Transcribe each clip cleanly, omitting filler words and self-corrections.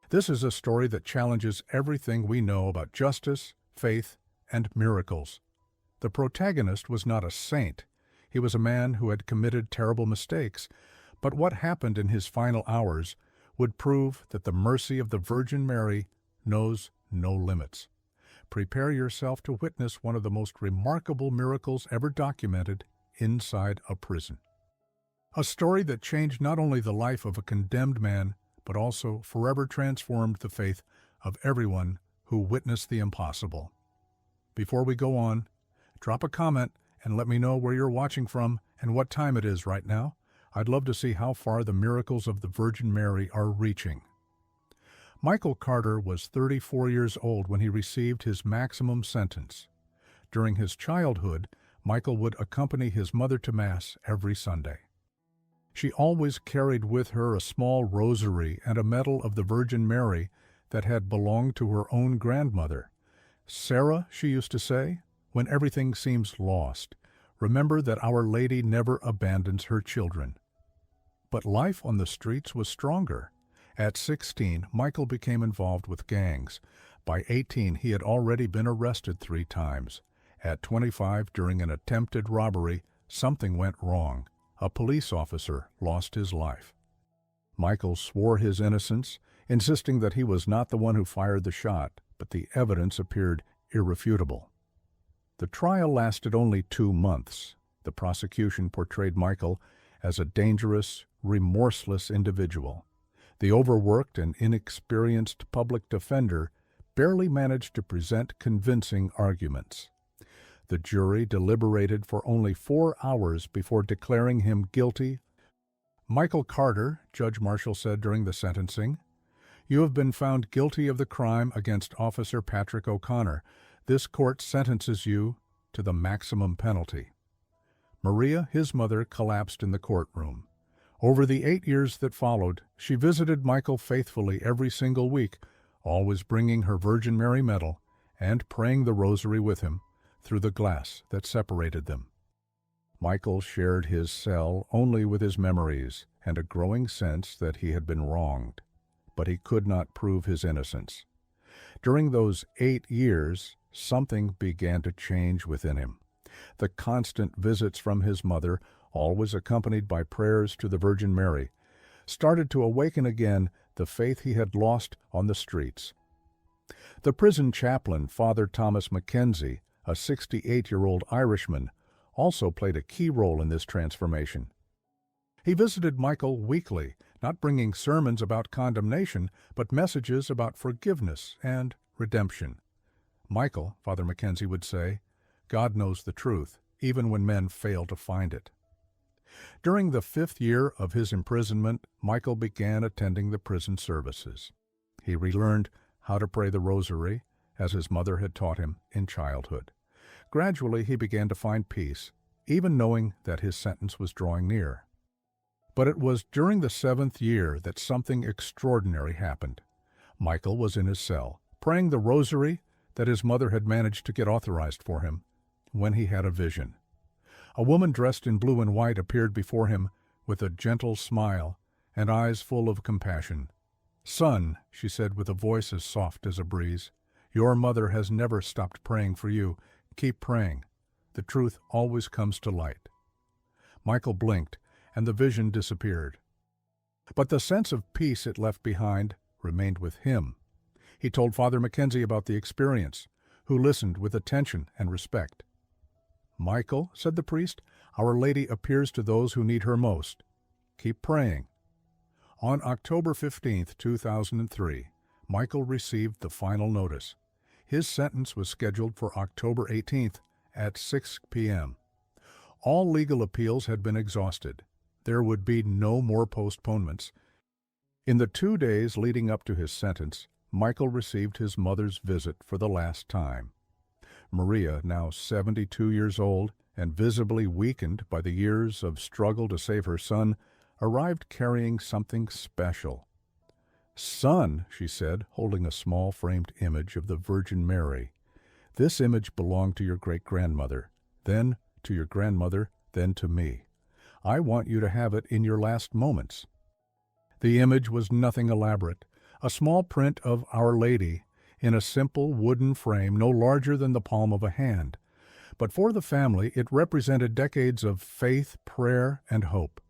This is a story that challenges everything we know about justice, faith, and miracles. The protagonist was not a saint. He was a man who had committed terrible mistakes, but what happened in his final hours would prove that the mercy of the Virgin Mary knows no limits. Prepare yourself to witness one of the most remarkable miracles ever documented inside a prison. A story that changed not only the life of a condemned man, but also forever transformed the faith of everyone who witnessed the impossible. Before we go on, drop a comment and let me know where you're watching from and what time it is right now. I'd love to see how far the miracles of the Virgin Mary are reaching. Michael Carter was 34 years old when he received his maximum sentence. During his childhood, Michael would accompany his mother to Mass every Sunday. She always carried with her a small rosary and a medal of the Virgin Mary that had belonged to her own grandmother. "Sarah," she used to say, "when everything seems lost, remember that Our Lady never abandons her children." But life on the streets was stronger. At 16, Michael became involved with gangs. By 18, he had already been arrested 3 times. At 25, during an attempted robbery, something went wrong. A police officer lost his life. Michael swore his innocence, insisting that he was not the one who fired the shot, but the evidence appeared irrefutable. The trial lasted only 2 months. The prosecution portrayed Michael as a dangerous, remorseless individual. The overworked and inexperienced public defender barely managed to present convincing arguments. The jury deliberated for only 4 hours before declaring him guilty. "Michael Carter," Judge Marshall said during the sentencing, "you have been found guilty of the crime against Officer Patrick O'Connor. This court sentences you to the maximum penalty." Maria, his mother, collapsed in the courtroom. Over the 8 years that followed, she visited Michael faithfully every single week, always bringing her Virgin Mary medal and praying the rosary with him through the glass that separated them. Michael shared his cell only with his memories and a growing sense that he had been wronged, but he could not prove his innocence. During those 8 years, something began to change within him. The constant visits from his mother, always accompanied by prayers to the Virgin Mary, started to awaken again the faith he had lost on the streets. The prison chaplain, Father Thomas Mackenzie, a 68-year-old Irishman, also played a key role in this transformation. He visited Michael weekly, not bringing sermons about condemnation, but messages about forgiveness and redemption. "Michael," Father Mackenzie would say, "God knows the truth, even when men fail to find it." During the 5th year of his imprisonment, Michael began attending the prison services. He relearned how to pray the rosary, as his mother had taught him in childhood. Gradually, he began to find peace, even knowing that his sentence was drawing near. But it was during the 7th year that something extraordinary happened. Michael was in his cell, praying the rosary that his mother had managed to get authorized for him, when he had a vision. A woman dressed in blue and white appeared before him with a gentle smile and eyes full of compassion. "Son," she said with a voice as soft as a breeze, "your mother has never stopped praying for you. Keep praying. The truth always comes to light." Michael blinked, and the vision disappeared. But the sense of peace it left behind remained with him. He told Father Mackenzie about the experience, who listened with attention and respect. "Michael," said the priest, "Our Lady appears to those who need her most. Keep praying." On October 15, 2003, Michael received the final notice. His sentence was scheduled for October 18th at 6 p.m. All legal appeals had been exhausted. There would be no more postponements. In the 2 days leading up to his sentence, Michael received his mother's visit for the last time. Maria, now 72 years old and visibly weakened by the years of struggle to save her son, arrived carrying something special. "Son," she said, holding a small framed image of the Virgin Mary, "this image belonged to your great-grandmother, then to your grandmother, then to me. I want you to have it in your last moments." The image was nothing elaborate, a small print of Our Lady in a simple wooden frame no larger than the palm of a hand. But for the family, it represented decades of faith, prayer, and hope.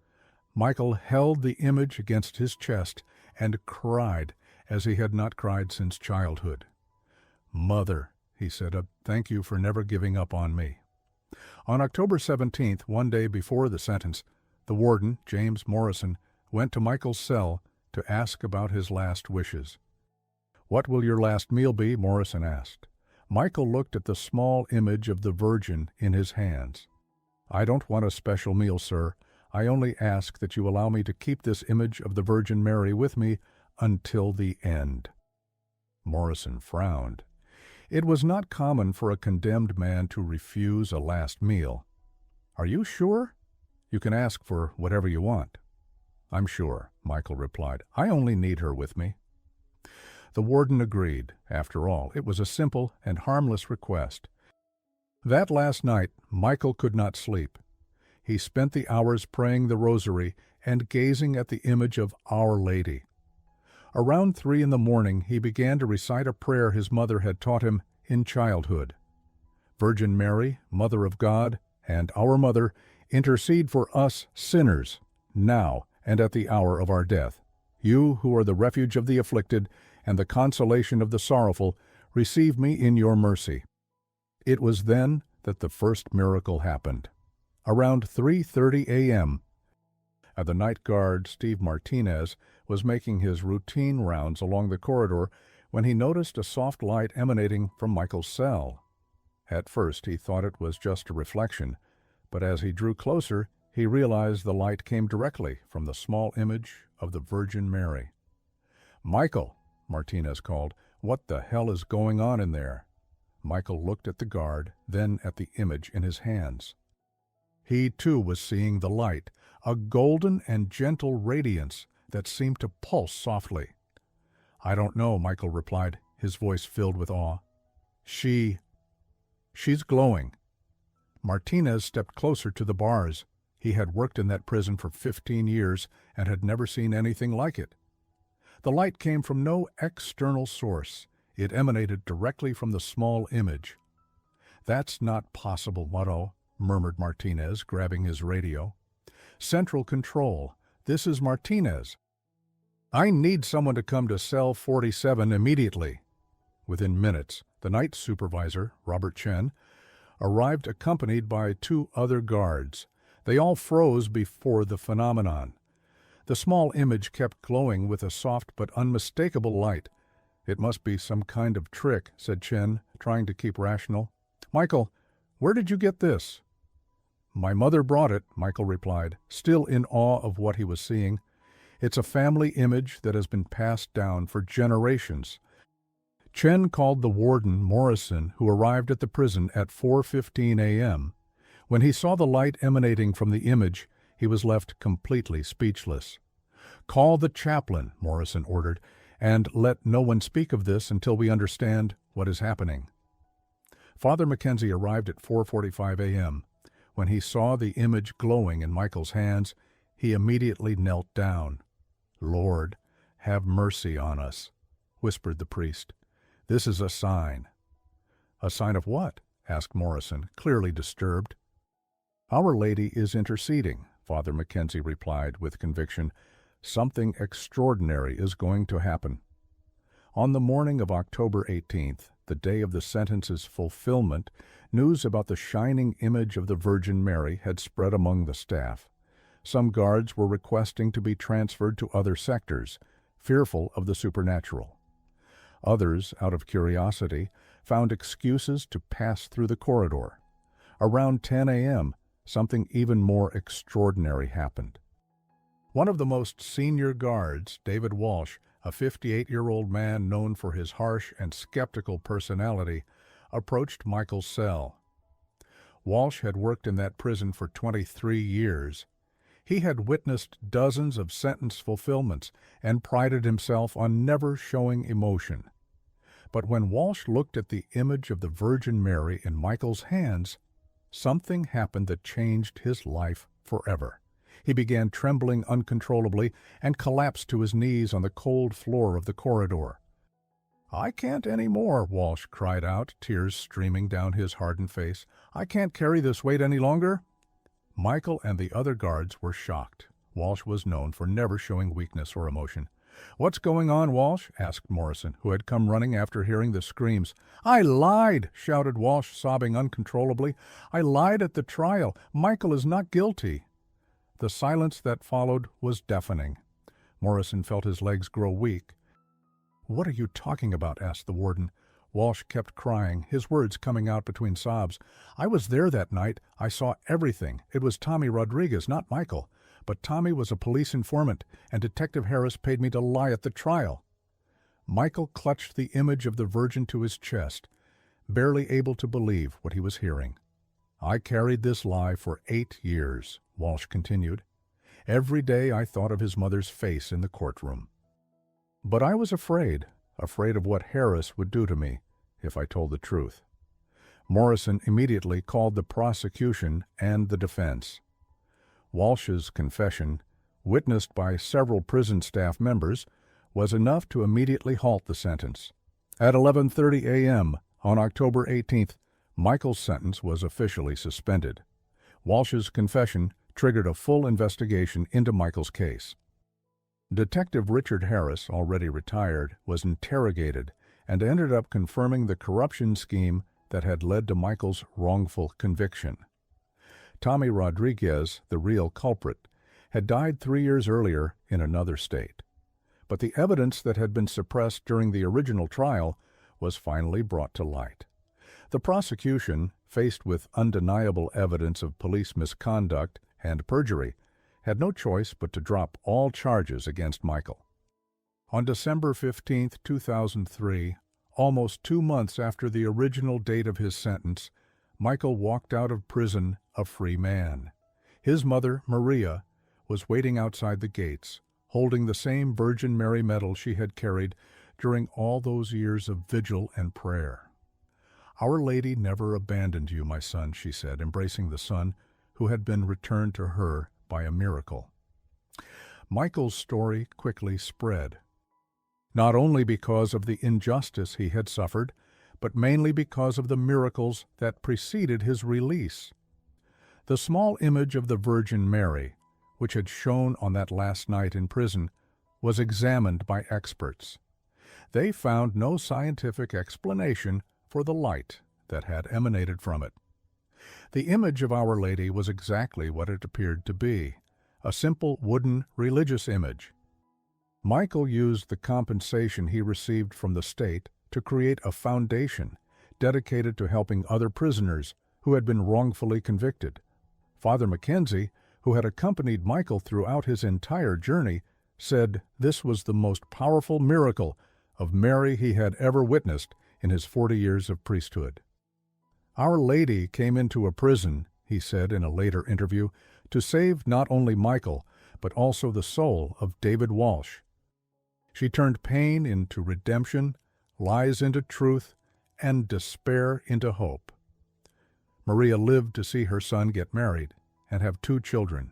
Michael held the image against his chest and cried as he had not cried since childhood. "Mother," he said, "thank you for never giving up on me." On October 17th, one day before the sentence, the warden, James Morrison, went to Michael's cell to ask about his last wishes. "What will your last meal be?" Morrison asked. Michael looked at the small image of the Virgin in his hands. "I don't want a special meal, sir. I only ask that you allow me to keep this image of the Virgin Mary with me until the end." Morrison frowned. It was not common for a condemned man to refuse a last meal. "Are you sure? You can ask for whatever you want." "I'm sure," Michael replied. "I only need her with me." The warden agreed. After all, it was a simple and harmless request. That last night, Michael could not sleep. He spent the hours praying the rosary and gazing at the image of Our Lady. Around 3 in the morning, he began to recite a prayer his mother had taught him in childhood. "Virgin Mary, Mother of God, and our Mother, intercede for us sinners, now and at the hour of our death. You who are the refuge of the afflicted and the consolation of the sorrowful, receive me in your mercy." It was then that the first miracle happened. Around 3:30 a.m., the night guard, Steve Martinez, was making his routine rounds along the corridor when he noticed a soft light emanating from Michael's cell. At first he thought it was just a reflection, but as he drew closer, he realized the light came directly from the small image of the Virgin Mary. "Michael," Martinez called, "what the hell is going on in there?" Michael looked at the guard, then at the image in his hands. He, too, was seeing the light, a golden and gentle radiance that seemed to pulse softly. "I don't know," Michael replied, his voice filled with awe. She's glowing." Martinez stepped closer to the bars. He had worked in that prison for 15 years and had never seen anything like it. The light came from no external source. It emanated directly from the small image. "That's not possible, Motto," murmured Martinez, grabbing his radio. "Central Control, this is Martinez. I need someone to come to cell 47 immediately." Within minutes, the night supervisor, Robert Chen, arrived accompanied by 2 other guards. They all froze before the phenomenon. The small image kept glowing with a soft but unmistakable light. "It must be some kind of trick," said Chen, trying to keep rational. "Michael, where did you get this?" "My mother brought it," Michael replied, still in awe of what he was seeing. "It's a family image that has been passed down for generations." Chen called the warden, Morrison, who arrived at the prison at 4:15 a.m. When he saw the light emanating from the image, he was left completely speechless. "Call the chaplain," Morrison ordered, "and let no one speak of this until we understand what is happening." Father Mackenzie arrived at 4:45 a.m. When he saw the image glowing in Michael's hands, he immediately knelt down. "Lord, have mercy on us," whispered the priest. "This is a sign." "A sign of what?" asked Morrison, clearly disturbed. "Our Lady is interceding," Father Mackenzie replied with conviction. "Something extraordinary is going to happen." On the morning of October 18th, the day of the sentence's fulfillment, news about the shining image of the Virgin Mary had spread among the staff. Some guards were requesting to be transferred to other sectors, fearful of the supernatural. Others, out of curiosity, found excuses to pass through the corridor. Around 10 a.m., something even more extraordinary happened. One of the most senior guards, David Walsh, a 58-year-old man known for his harsh and skeptical personality, approached Michael's cell. Walsh had worked in that prison for 23 years. He had witnessed dozens of sentence fulfillments and prided himself on never showing emotion. But when Walsh looked at the image of the Virgin Mary in Michael's hands, something happened that changed his life forever. He began trembling uncontrollably and collapsed to his knees on the cold floor of the corridor. "I can't any more," Walsh cried out, tears streaming down his hardened face. "I can't carry this weight any longer." Michael and the other guards were shocked. Walsh was known for never showing weakness or emotion. "What's going on, Walsh?" asked Morrison, who had come running after hearing the screams. "I lied!" shouted Walsh, sobbing uncontrollably. "I lied at the trial. Michael is not guilty." The silence that followed was deafening. Morrison felt his legs grow weak. "What are you talking about?" asked the warden. Walsh kept crying, his words coming out between sobs. "I was there that night. I saw everything. It was Tommy Rodriguez, not Michael. But Tommy was a police informant, and Detective Harris paid me to lie at the trial." Michael clutched the image of the Virgin to his chest, barely able to believe what he was hearing. "I carried this lie for 8 years," Walsh continued. "Every day I thought of his mother's face in the courtroom. But I was afraid of what Harris would do to me if I told the truth." Morrison immediately called the prosecution and the defense. Walsh's confession, witnessed by several prison staff members, was enough to immediately halt the sentence. At 11:30 a.m. on October 18th, Michael's sentence was officially suspended. Walsh's confession triggered a full investigation into Michael's case. Detective Richard Harris, already retired, was interrogated and ended up confirming the corruption scheme that had led to Michael's wrongful conviction. Tommy Rodriguez, the real culprit, had died 3 years earlier in another state. But the evidence that had been suppressed during the original trial was finally brought to light. The prosecution, faced with undeniable evidence of police misconduct and perjury, had no choice but to drop all charges against Michael. On December 15, 2003, almost 2 months after the original date of his sentence, Michael walked out of prison a free man. His mother, Maria, was waiting outside the gates, holding the same Virgin Mary medal she had carried during all those years of vigil and prayer. "Our Lady never abandoned you, my son," she said, embracing the son who had been returned to her by a miracle. Michael's story quickly spread, not only because of the injustice he had suffered, but mainly because of the miracles that preceded his release. The small image of the Virgin Mary, which had shone on that last night in prison, was examined by experts. They found no scientific explanation for the light that had emanated from it. The image of Our Lady was exactly what it appeared to be, a simple wooden religious image. Michael used the compensation he received from the state to create a foundation dedicated to helping other prisoners who had been wrongfully convicted. Father Mackenzie, who had accompanied Michael throughout his entire journey, said this was the most powerful miracle of Mary he had ever witnessed in his 40 years of priesthood. "Our Lady came into a prison," he said in a later interview, "to save not only Michael, but also the soul of David Walsh. She turned pain into redemption, lies into truth, and despair into hope." Maria lived to see her son get married and have 2 children.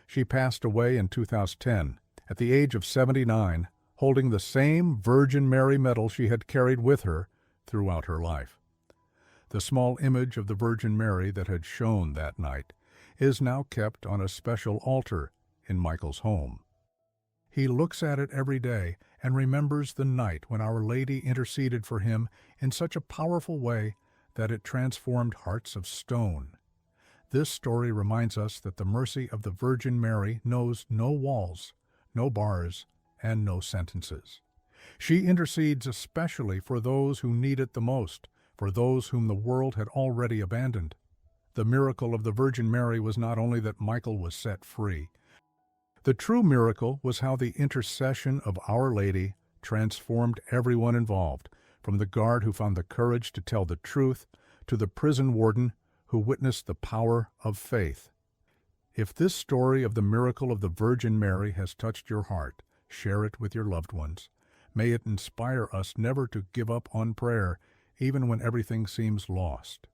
She passed away in 2010, at the age of 79, holding the same Virgin Mary medal she had carried with her throughout her life. The small image of the Virgin Mary that had shone that night is now kept on a special altar in Michael's home. He looks at it every day and remembers the night when Our Lady interceded for him in such a powerful way that it transformed hearts of stone. This story reminds us that the mercy of the Virgin Mary knows no walls, no bars, and no sentences. She intercedes especially for those who need it the most, for those whom the world had already abandoned. The miracle of the Virgin Mary was not only that Michael was set free. The true miracle was how the intercession of Our Lady transformed everyone involved, from the guard who found the courage to tell the truth to the prison warden who witnessed the power of faith. If this story of the miracle of the Virgin Mary has touched your heart, share it with your loved ones. May it inspire us never to give up on prayer, even when everything seems lost.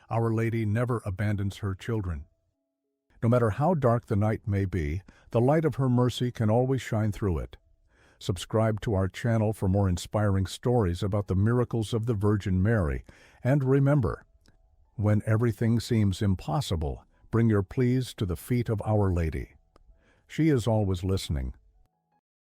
Our Lady never abandons her children. No matter how dark the night may be, the light of her mercy can always shine through it. Subscribe to our channel for more inspiring stories about the miracles of the Virgin Mary. And remember, when everything seems impossible, bring your pleas to the feet of Our Lady. She is always listening,